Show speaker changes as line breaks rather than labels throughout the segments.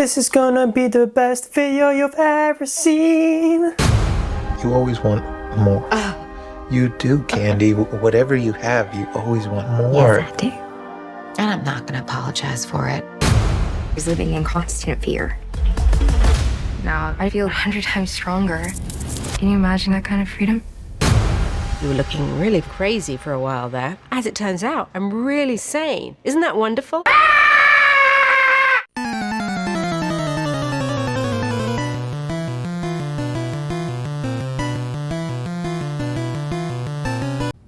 This is gonna be the best video you've ever seen.
You always want more. You do, Candy. Whatever you have, you always want more.
Yes, I do. And I'm not gonna apologize for it. I was living in constant fear. Now I feel 100 times stronger. Can you imagine that kind of freedom?
You were looking really crazy for a while there. As it turns out, I'm really sane. Isn't that wonderful?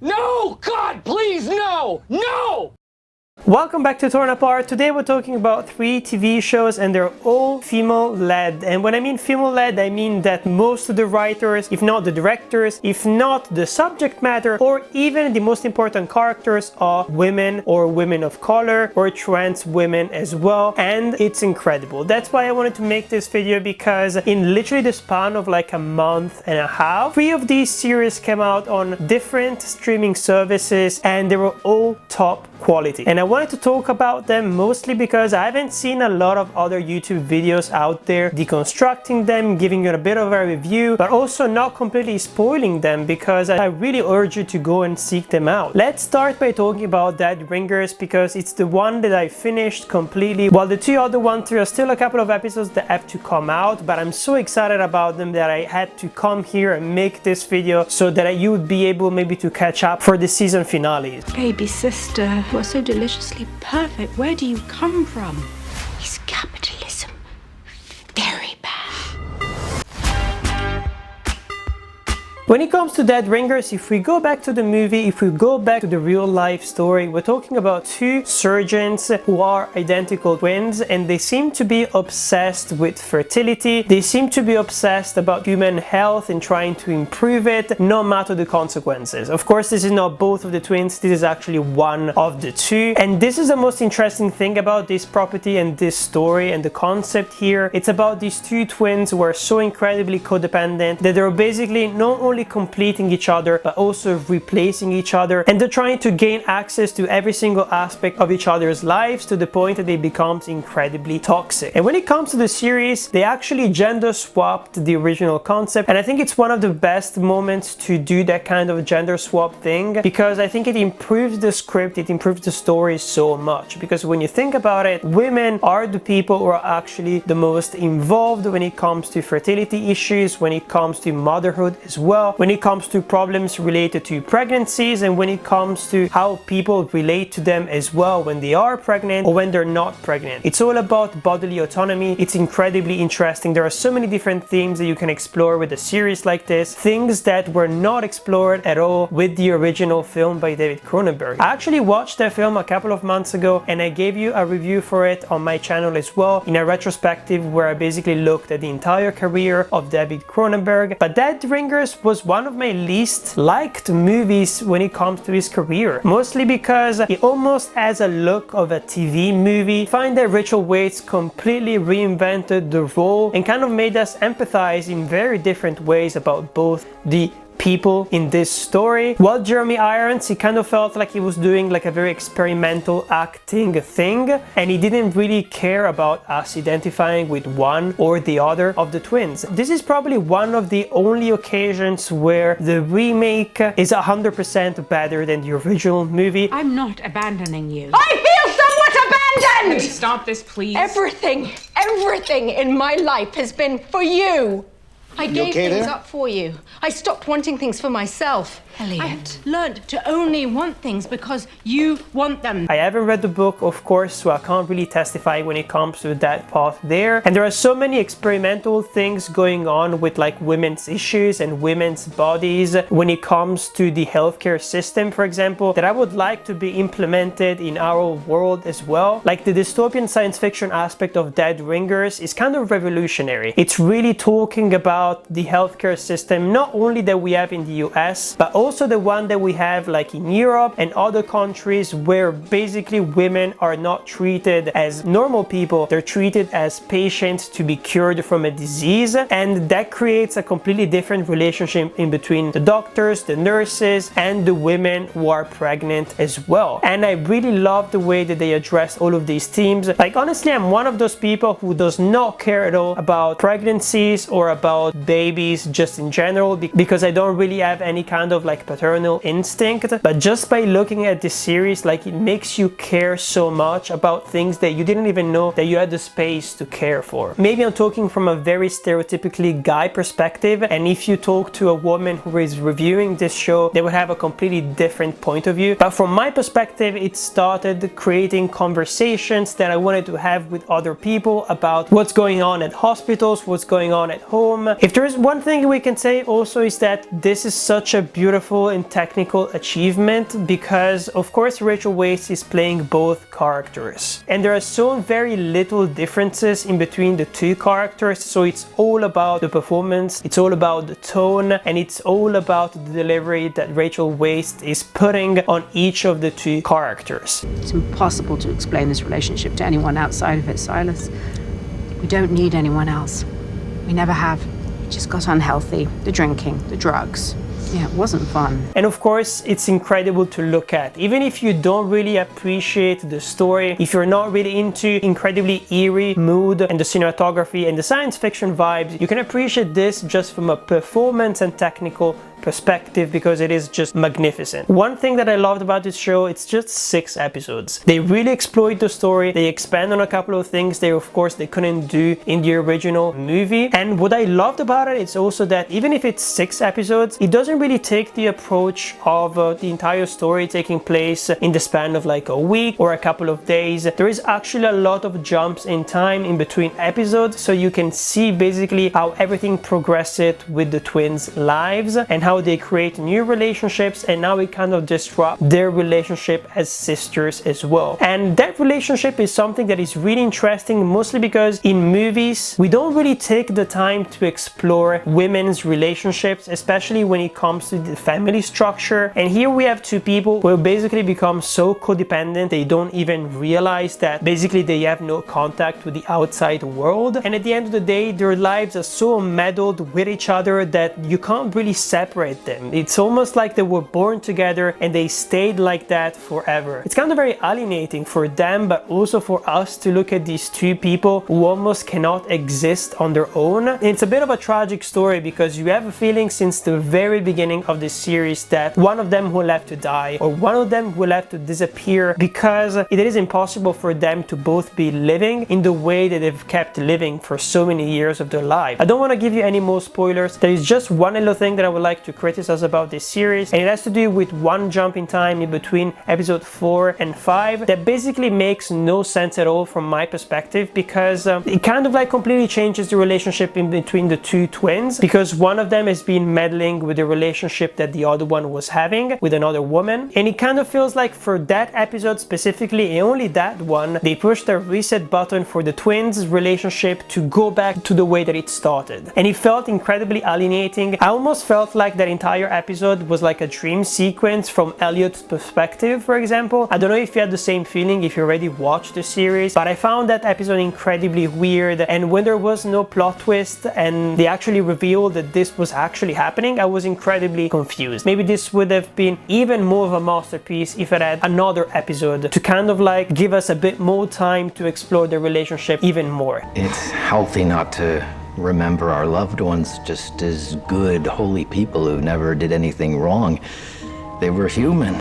No! God, please, no! No!
Welcome back to Torn Apart. Today we're talking about 3 TV shows and they're all female-led. And when I mean female-led, I mean that most of the writers, if not the directors, if not the subject matter, or even the most important characters are women or women of color or trans women as well. And it's incredible. That's why I wanted to make this video, because in literally the span of like a month and a half, 3 of these series came out on different streaming services and they were all top quality. And I wanted to talk about them mostly because I haven't seen a lot of other YouTube videos out there deconstructing them, giving you a bit of a review, but also not completely spoiling them, because I really urge you to go and seek them out. Let's start by talking about Dead Ringers, because it's the one that I finished completely, while the 2 other ones, there are still a couple of episodes that have to come out, but I'm so excited about them that I had to come here and make this video so that you would be able maybe to catch up for the season finales.
Baby sister, you are so deliciously perfect. Where do you come from? Is capitalism very bad?
When it comes to Dead Ringers, if we go back to the movie, if we go back to the real life story, we're talking about 2 surgeons who are identical twins, and they seem to be obsessed with fertility. They seem to be obsessed about human health and trying to improve it, no matter the consequences. Of course, this is not both of the twins, this is actually one of the 2. And this is the most interesting thing about this property and this story and the concept here. It's about these 2 twins who are so incredibly codependent that they're basically not only completing each other but also replacing each other, and they're trying to gain access to every single aspect of each other's lives to the point that they become incredibly toxic. And when it comes to the series, they actually gender swapped the original concept, and I think it's one of the best moments to do that kind of gender swap thing, because I think it improves the script, it improves the story so much. Because when you think about it, women are the people who are actually the most involved when it comes to fertility issues, when it comes to motherhood as well, when it comes to problems related to pregnancies, and when it comes to how people relate to them as well when they are pregnant or when they're not pregnant. It's all about bodily autonomy. It's incredibly interesting. There are so many different themes that you can explore with a series like this, things that were not explored at all with the original film by David Cronenberg. I actually watched that film a couple of months ago and I gave you a review for it on my channel as well, in a retrospective where I basically looked at the entire career of David Cronenberg. But Dead Ringers was one of my least liked movies when it comes to his career, mostly because it almost has a look of a TV movie. I find that Rachel Weisz completely reinvented the role and kind of made us empathize in very different ways about both the people in this story. While Jeremy Irons, he kind of felt like he was doing like a very experimental acting thing, and he didn't really care about us identifying with one or the other of the twins. This is probably one of the only occasions where the remake is 100% better than the original movie.
I'm not abandoning you.
I feel somewhat abandoned!
Stop this, please.
Everything in my life has been for you. I gave things up for you. I stopped wanting things for myself.
Elliot. I learned to only want things because you want them.
I haven't read the book, of course, so I can't really testify when it comes to that part there. And there are so many experimental things going on with like women's issues and women's bodies when it comes to the healthcare system, for example, that I would like to be implemented in our world as well. Like the dystopian science fiction aspect of Dead Ringers is kind of revolutionary. It's really talking about about the healthcare system, not only that we have in the US, but also the one that we have like in Europe and other countries, where basically women are not treated as normal people, they're treated as patients to be cured from a disease, and that creates a completely different relationship in between the doctors, the nurses, and the women who are pregnant as well. And I really love the way that they address all of these themes. Like, honestly, I'm one of those people who does not care at all about pregnancies or about babies just in general, because I don't really have any kind of like paternal instinct. But just by looking at this series, like, it makes you care so much about things that you didn't even know that you had the space to care for. Maybe I'm talking from a very stereotypically guy perspective, and if you talk to a woman who is reviewing this show, they would have a completely different point of view. But from my perspective, it started creating conversations that I wanted to have with other people about what's going on at hospitals, what's going on at home. If there is one thing we can say also, is that this is such a beautiful and technical achievement, because of course Rachel Weisz is playing both characters, and there are so very little differences in between the two characters, so it's all about the performance, it's all about the tone, and it's all about the delivery that Rachel Weisz is putting on each of the two characters.
It's impossible to explain this relationship to anyone outside of it, Silas. We don't need anyone else. We never have. It just got unhealthy. The drinking, the drugs. Yeah, it wasn't fun.
And of course, it's incredible to look at. Even if you don't really appreciate the story, if you're not really into incredibly eerie mood and the cinematography and the science fiction vibes, you can appreciate this just from a performance and technical perspective, because it is just magnificent. One thing that I loved about this show, it's just 6 episodes. They really exploit the story, they expand on a couple of things they couldn't do in the original movie. And what I loved about it is also that even if it's 6 episodes, it doesn't really take the approach of the entire story taking place in the span of like a week or a couple of days. There is actually a lot of jumps in time in between episodes, so you can see basically how everything progressed with the twins' lives and how they create new relationships, and now it kind of disrupts their relationship as sisters as well. And that relationship is something that is really interesting, mostly because in movies we don't really take the time to explore women's relationships, especially when it comes to the family structure. And here we have two people who basically become so codependent they don't even realize that basically they have no contact with the outside world, and at the end of the day their lives are so meddled with each other that you can't really separate them. It's almost like they were born together and they stayed like that forever. It's kind of very alienating for them, but also for us to look at these two people who almost cannot exist on their own. And it's a bit of a tragic story, because you have a feeling since the very beginning of this series that one of them will have to die, or one of them will have to disappear, because it is impossible for them to both be living in the way that they've kept living for so many years of their life. I don't want to give you any more spoilers. There is just one little thing that I would like to criticize about this series, and it has to do with one jump in time in between episode 4 and 5 that basically makes no sense at all from my perspective, because it kind of like completely changes the relationship in between the two twins, because one of them has been meddling with the relationship that the other one was having with another woman, and it kind of feels like for that episode specifically, and only that one, they pushed the reset button for the twins' relationship to go back to the way that it started, and it felt incredibly alienating. I almost felt like that entire episode was like a dream sequence from Elliot's perspective, for example. I don't know if you had the same feeling if you already watched the series, but I found that episode incredibly weird, and when there was no plot twist and they actually revealed that this was actually happening, I was incredibly confused. Maybe this would have been even more of a masterpiece if it had another episode to kind of like give us a bit more time to explore the relationship even more.
It's healthy not to remember our loved ones just as good, holy people who never did anything wrong. They were human.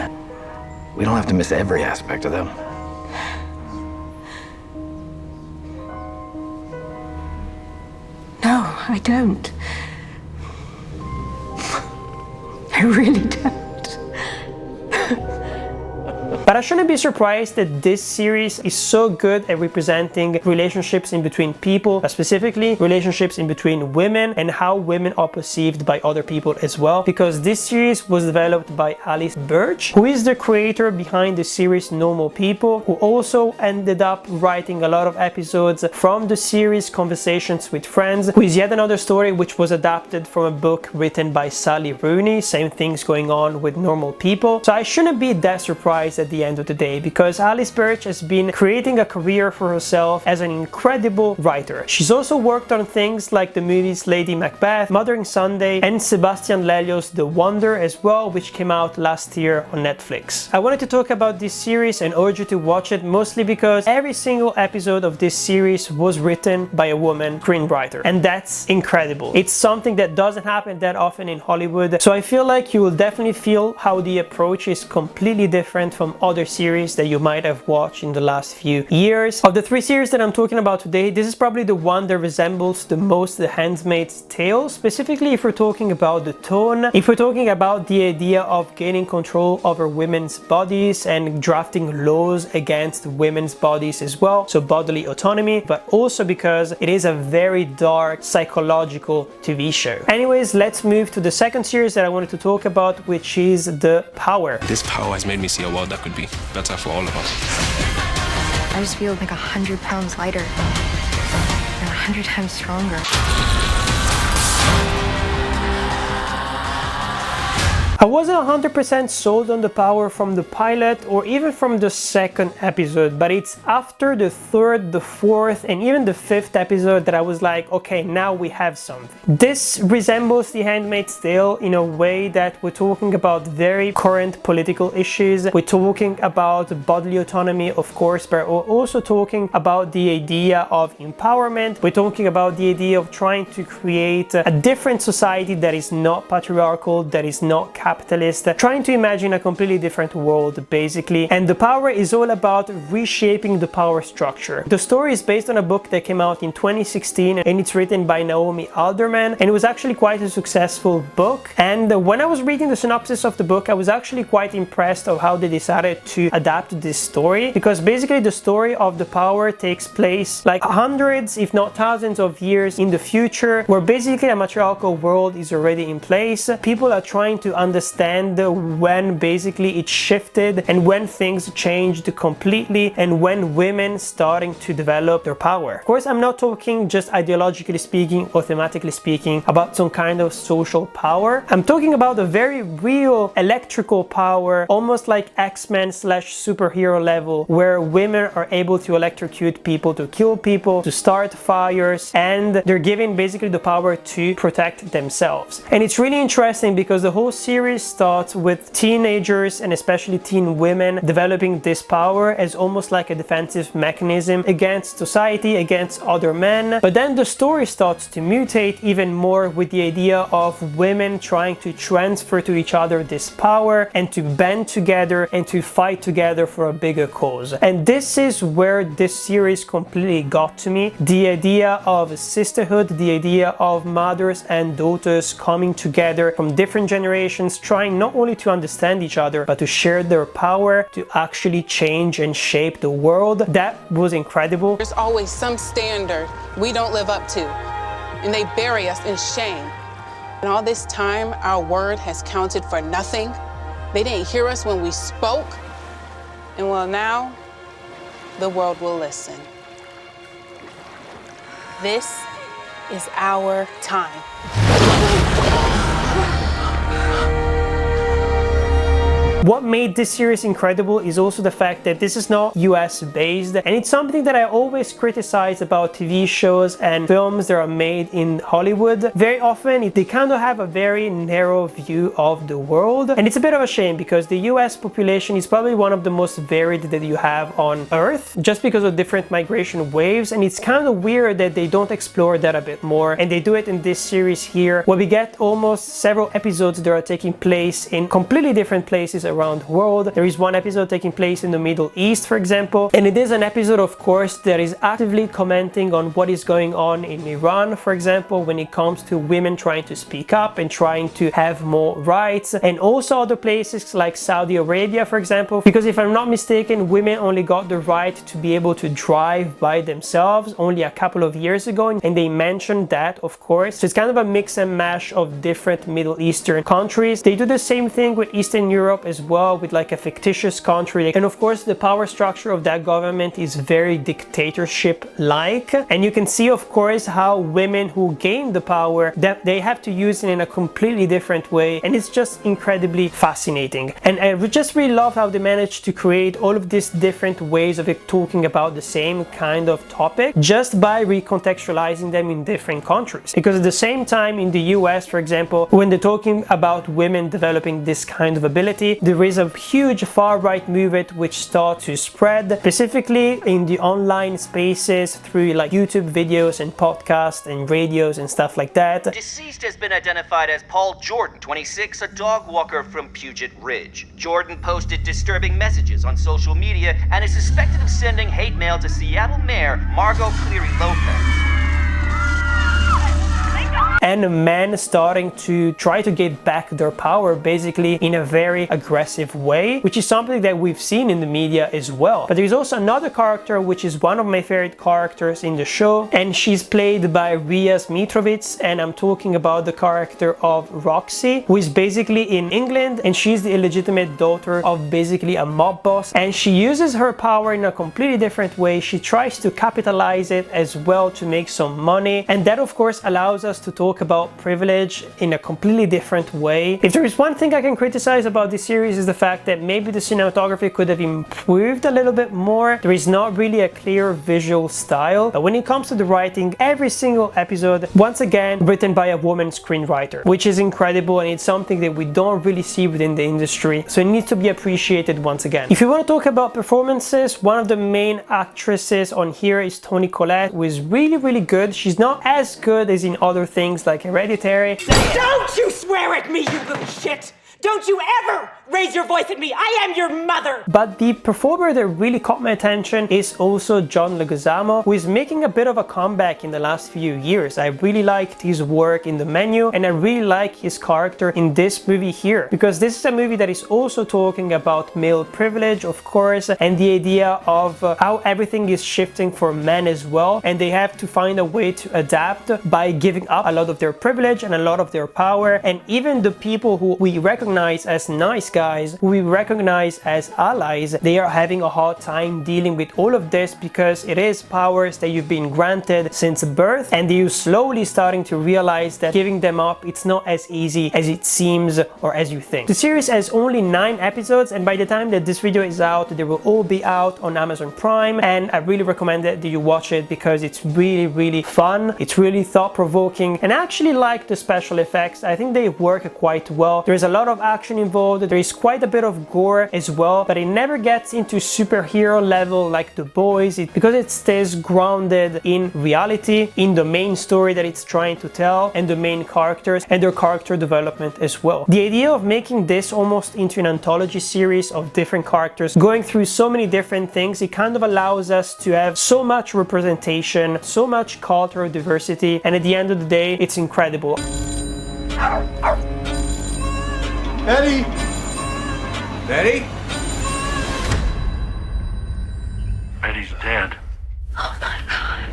We don't have to miss every aspect of them.
No, I don't. I really don't.
But I shouldn't be surprised that this series is so good at representing relationships in between people, but specifically relationships in between women and how women are perceived by other people as well, because this series was developed by Alice Birch, who is the creator behind the series Normal People, who also ended up writing a lot of episodes from the series Conversations with Friends, who is yet another story which was adapted from a book written by Sally Rooney. Same things going on with Normal People. So I shouldn't be that surprised at the end of the day, because Alice Birch has been creating a career for herself as an incredible writer. She's also worked on things like the movies Lady Macbeth, Mothering Sunday, and Sebastian Lelio's The Wonder as well, which came out last year on Netflix. I wanted to talk about this series and urge you to watch it, mostly because every single episode of this series was written by a woman screenwriter, and that's incredible. It's something that doesn't happen that often in Hollywood, so I feel like you will definitely feel how the approach is completely different from other series that you might have watched in the last few years. Of the three series that I'm talking about today, this is probably the one that resembles the most The Handmaid's Tale, specifically if we're talking about the tone, if we're talking about the idea of gaining control over women's bodies and drafting laws against women's bodies as well, so bodily autonomy, but also because it is a very dark psychological TV show. Anyways, let's move to the second series that I wanted to talk about, which is The Power.
This power has made me see a world that could be better for all of us.
I just feel like 100 pounds lighter and 100 times stronger.
I wasn't 100% sold on The Power from the pilot or even from the second episode, but it's after the third, the fourth, and even the fifth episode that I was like, okay, now we have something. This resembles The Handmaid's Tale in a way that we're talking about very current political issues. We're talking about bodily autonomy, of course, but we're also talking about the idea of empowerment. We're talking about the idea of trying to create a different society that is not patriarchal, that is not capitalist, trying to imagine a completely different world basically. And The Power is all about reshaping the power structure. The story is based on a book that came out in 2016 and it's written by Naomi Alderman, and it was actually quite a successful book. And when I was reading the synopsis of the book, I was actually quite impressed of how they decided to adapt this story, because basically the story of The Power takes place like hundreds if not thousands of years in the future, where basically a matriarchal world is already in place. People are trying to understand when basically it shifted and when things changed completely and when women starting to develop their power. Of course, I'm not talking just ideologically speaking or thematically speaking about some kind of social power. I'm talking about a very real electrical power, almost like X-Men / superhero level, where women are able to electrocute people, to kill people, to start fires, and they're given basically the power to protect themselves. And it's really interesting because the whole series starts with teenagers and especially teen women developing this power as almost like a defensive mechanism against society, against other men. But then the story starts to mutate even more with the idea of women trying to transfer to each other this power and to band together and to fight together for a bigger cause. And this is where this series completely got to me. The idea of sisterhood, the idea of mothers and daughters coming together from different generations, trying not only to understand each other but to share their power to actually change and shape the world. That was incredible.
There's always some standard we don't live up to, and they bury us in shame. And all this time, our word has counted for nothing. They didn't hear us when we spoke, and well, now the world will listen. This is our time.
What made this series incredible is also the fact that this is not US based, and it's something that I always criticize about TV shows and films that are made in Hollywood. Very often they kind of have a very narrow view of the world, and it's a bit of a shame because the US population is probably one of the most varied that you have on Earth, just because of different migration waves, and it's kind of weird that they don't explore that a bit more, and they do it in this series here, where we get almost several episodes that are taking place in completely different places around the world. There is one episode taking place in the Middle East, for example, and it is an episode, of course, that is actively commenting on what is going on in Iran, for example, when it comes to women trying to speak up and trying to have more rights, and also other places like Saudi Arabia, for example, because if I'm not mistaken, women only got the right to be able to drive by themselves only a couple of years ago, and they mentioned that, of course. So it's kind of a mix and mash of different Middle Eastern countries. They do the same thing with Eastern Europe as well, with like a fictitious country, and of course the power structure of that government is very dictatorship-like, and you can see, of course, how women who gain the power, that they have to use it in a completely different way, and it's just incredibly fascinating. And I just really love how they managed to create all of these different ways of talking about the same kind of topic just by recontextualizing them in different countries. Because at the same time in the US, for example, when they're talking about women developing this kind of ability, there is a huge far-right movement which starts to spread, specifically in the online spaces through like YouTube videos and podcasts and radios and stuff like that.
Deceased has been identified as Paul Jordan, 26, a dog walker from Puget Ridge. Jordan posted disturbing messages on social media and is suspected of sending hate mail to Seattle Mayor Margot Cleary Lopez.
And men starting to try to get back their power basically in a very aggressive way, which is something that we've seen in the media as well. But there's also another character which is one of my favorite characters in the show, and she's played by Ria Zmitrowicz, and I'm talking about the character of Roxy, who is basically in England, and she's the illegitimate daughter of basically a mob boss, and she uses her power in a completely different way. She tries to capitalize it as well to make some money, and that of course allows us to talk about privilege in a completely different way. If there is one thing I can criticize about this series is the fact that maybe the cinematography could have improved a little bit more. There is not really a clear visual style. But when it comes to the writing, every single episode, once again, written by a woman screenwriter, which is incredible, and it's something that we don't really see within the industry. So it needs to be appreciated once again. If you want to talk about performances, one of the main actresses on here is Ton Collette, who is really good. She's not as good as in other things like Hereditary.
Don't you swear at me, you little shit! Don't you ever raise your voice at me! I am your mother!
But the performer that really caught my attention is also John Leguizamo, who is making a bit of a comeback in the last few years. I really liked his work in The Menu, and I really like his character in this movie here, because this is a movie that is also talking about male privilege, of course, and the idea of how everything is shifting for men as well, and they have to find a way to adapt by giving up a lot of their privilege and a lot of their power. And even the people who we recognize as nice guys, who we recognize as allies, they are having a hard time dealing with all of this, because it is powers that you've been granted since birth, and you're slowly starting to realize that giving them up, it's not as easy as it seems or as you think. The series has only 9 episodes, and by the time that this video is out, they will all be out on Amazon Prime, and I really recommend that you watch it because it's really fun, it's really thought-provoking, and I actually like the special effects. I think they work quite well. There is a lot of action involved, there is quite a bit of gore as well, but it never gets into superhero level like The Boys, because it stays grounded in reality, in the main story that it's trying to tell, and the main characters and their character development as well. The idea of making this almost into an anthology series of different characters going through so many different things, it kind of allows us to have so much representation, so much cultural diversity, and at the end of the day, it's incredible.
Eddie! Eddie?
Eddie's dead.
Oh my God.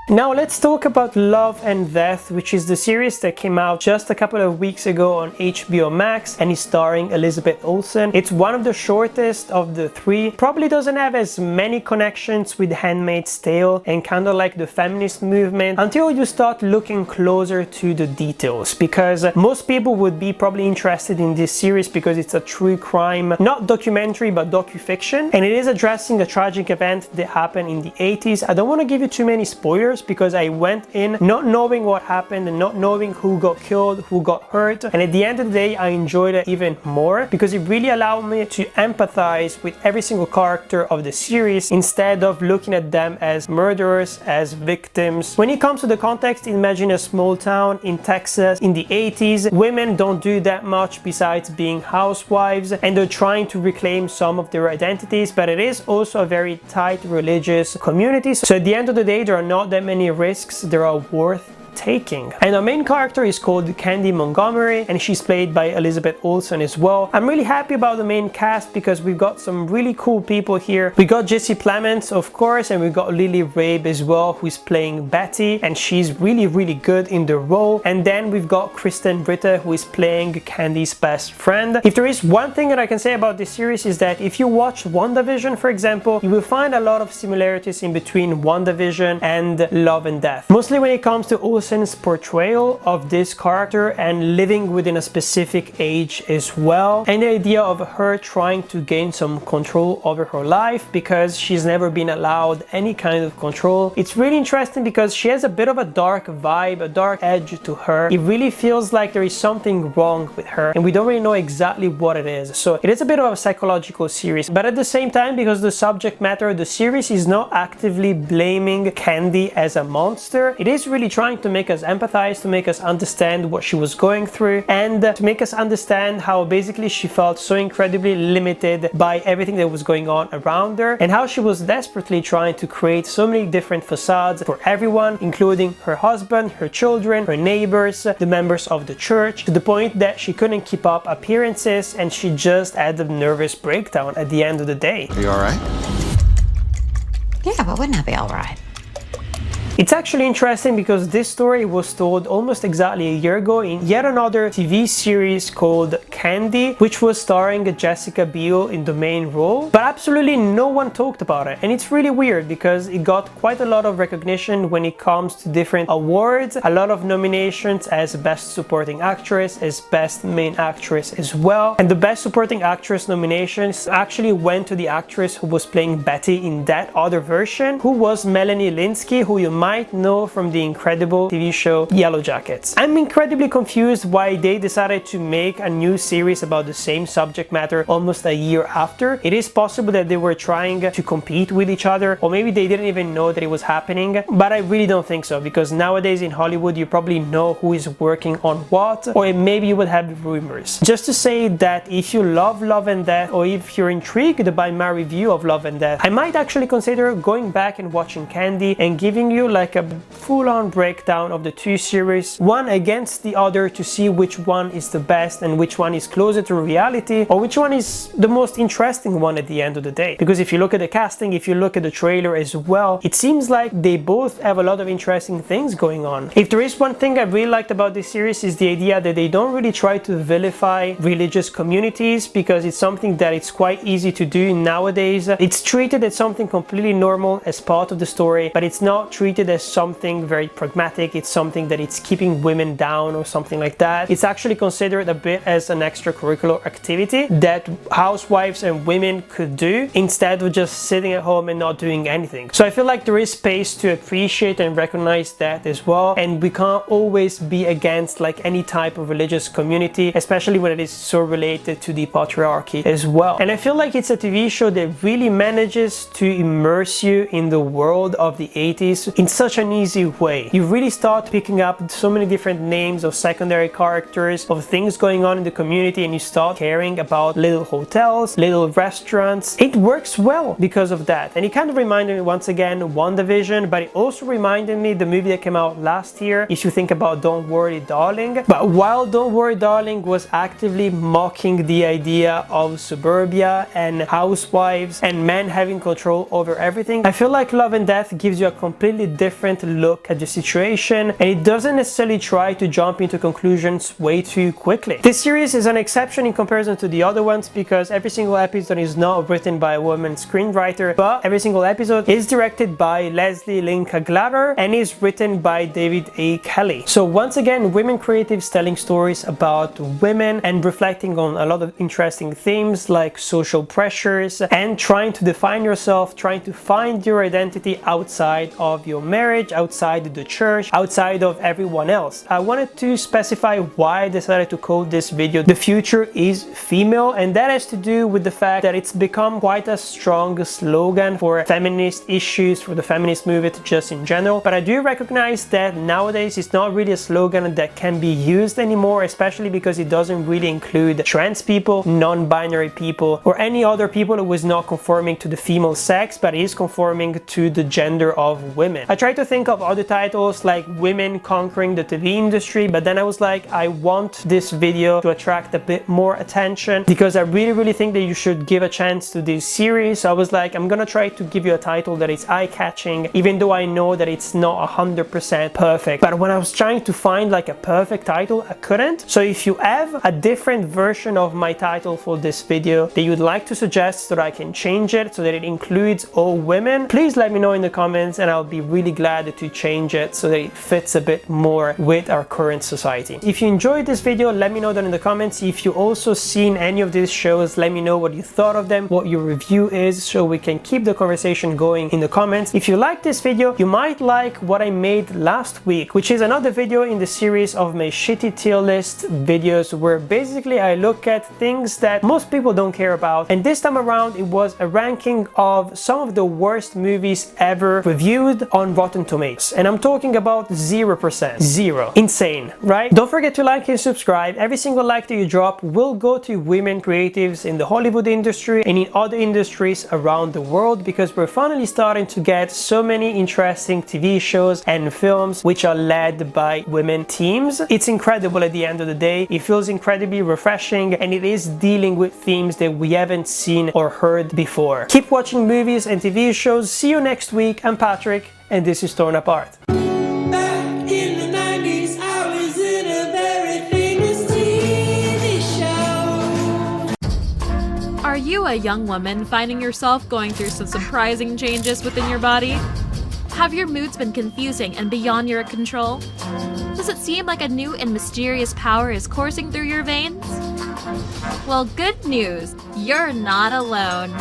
Now let's talk about Love and Death, which is the series that came out just a couple of weeks ago on HBO Max and is starring Elizabeth Olsen. It's one of the shortest of the 3, probably doesn't have as many connections with Handmaid's Tale and kind of like the feminist movement until you start looking closer to the details, because most people would be probably interested in this series because it's a true crime, not documentary but docufiction, and it is addressing a tragic event that happened in the 80s. I don't want to give you too many spoilers first because I went in not knowing what happened and not knowing who got killed, who got hurt, and at the end of the day I enjoyed it even more because it really allowed me to empathize with every single character of the series instead of looking at them as murderers, as victims. When it comes to the context, imagine a small town in Texas in the 80s. Women don't do that much besides being housewives, and they're trying to reclaim some of their identities, but it is also a very tight religious community. So at the end of the day, there are not that many risks that are worth taking. And our main character is called Candy Montgomery, and she's played by Elizabeth Olsen as well. I'm really happy about the main cast because we've got some really cool people here. We got Jesse Plemons, of course, and we got Lily Rabe as well, who's playing Betty, and she's really good in the role. And then we've got Kristen Ritter, who is playing Candy's best friend. If there is one thing that I can say about this series is that if you watch WandaVision, for example, you will find a lot of similarities in between WandaVision and Love and Death. Mostly when it comes to Olsen's portrayal of this character and living within a specific age as well, and the idea of her trying to gain some control over her life because she's never been allowed any kind of control. It's really interesting because she has a bit of a dark vibe, a dark edge to her. It really feels like there is something wrong with her and we don't really know exactly what it is. So it is a bit of a psychological series, but at the same time, because the subject matter, the series is not actively blaming Candy as a monster. It is really trying to make us empathize, to make us understand what she was going through, and to make us understand how basically she felt so incredibly limited by everything that was going on around her, and how she was desperately trying to create so many different facades for everyone, including her husband, her children, her neighbors, the members of the church, to the point that she couldn't keep up appearances and she just had a nervous breakdown at the end of the day.
Are you alright?
Yeah, but wouldn't that be alright?
It's actually interesting because this story was told almost exactly a year ago in yet another TV series called Candy, which was starring Jessica Biel in the main role, but absolutely no one talked about it. And it's really weird because it got quite a lot of recognition when it comes to different awards, a lot of nominations as Best Supporting Actress, as Best Main Actress as well. And the Best Supporting Actress nominations actually went to the actress who was playing Betty in that other version, who was Melanie Lynskey, who you might know from the incredible TV show Yellow Jackets. I'm incredibly confused why they decided to make a new series about the same subject matter almost a year after. It is possible that they were trying to compete with each other, or maybe they didn't even know that it was happening, but I really don't think so, because nowadays in Hollywood you probably know who is working on what, or maybe you would have rumors. Just to say that if you love Love and Death, or if you're intrigued by my review of Love and Death, I might actually consider going back and watching Candy and giving you like a full-on breakdown of the two series, one against the other, to see which one is the best and which one is closer to reality, or which one is the most interesting one at the end of the day. Because if you look at the casting, if you look at the trailer as well, it seems like they both have a lot of interesting things going on. If there is one thing I really liked about this series, is the idea that they don't really try to vilify religious communities, because it's something that it's quite easy to do nowadays. It's treated as something completely normal as part of the story, but it's not treated as something very pragmatic. It's something that it's keeping women down or something like that. It's actually considered a bit as an extracurricular activity that housewives and women could do instead of just sitting at home and not doing anything. So I feel like there is space to appreciate and recognize that as well, and we can't always be against like any type of religious community, especially when it is so related to the patriarchy as well. And I feel like it's a TV show that really manages to immerse you in the world of the 80s in such an easy way. You really start picking up so many different names of secondary characters, of things going on in the community, and you start caring about little hotels, little restaurants. It works well because of that. And it kind of reminded me once again WandaVision, but it also reminded me the movie that came out last year, if you think about Don't Worry Darling. But while Don't Worry Darling was actively mocking the idea of suburbia and housewives and men having control over everything, I feel like Love and Death gives you a completely different look at the situation, and it doesn't necessarily try to jump into conclusions way too quickly. This series is is an exception in comparison to the other ones because every single episode is not written by a woman screenwriter, but every single episode is directed by Lesli, Linka, Glatter, and is written by David A. Kelly. So once again, women creatives telling stories about women and reflecting on a lot of interesting themes like social pressures and trying to define yourself, trying to find your identity outside of your marriage, outside the church, outside of everyone else. I wanted to specify why I decided to call this video "The Future is Female," and that has to do with the fact that it's become quite a strong slogan for feminist issues, for the feminist movement just in general. But I do recognize that nowadays it's not really a slogan that can be used anymore, especially because it doesn't really include trans people, non-binary people, or any other people who is not conforming to the female sex but is conforming to the gender of women. I tried to think of other titles like Women Conquering the TV Industry, but then I was like, I want this video to attract a bit more attention because I really think that you should give a chance to this series. So I was like, I'm gonna try to give you a title that is eye-catching, even though I know that it's not 100% perfect. But when I was trying to find like a perfect title, I couldn't. So if you have a different version of my title for this video that you'd like to suggest so that I can change it so that it includes all women, please let me know in the comments and I'll be really glad to change it so that it fits a bit more with our current society. If you enjoyed this video, let me know down in the comments. If you also seen any of these shows, let me know what you thought of them, what your review is, so we can keep the conversation going in the comments. If you like this video, you might like what I made last week, which is another video in the series of my shitty tier list videos where basically I look at things that most people don't care about, and this time around it was a ranking of some of the worst movies ever reviewed on Rotten Tomatoes, and I'm talking about 0%. Zero. Insane, right? Don't forget to like and subscribe. Every single like that you drop will go to women creatives in the Hollywood industry and in other industries around the world, because we're finally starting to get so many interesting TV shows and films which are led by women teams. It's incredible at the end of the day. It feels incredibly refreshing and it is dealing with themes that we haven't seen or heard before. Keep watching movies and TV shows. See you next week. I'm Patrick and this is Torn Apart.
Back in the 90s, I was in a very famous TV show.
Are you a young woman finding yourself going through some surprising changes within your body? Have your moods been confusing and beyond your control? Does it seem like a new and mysterious power is coursing through your veins? Well, good news, you're not alone.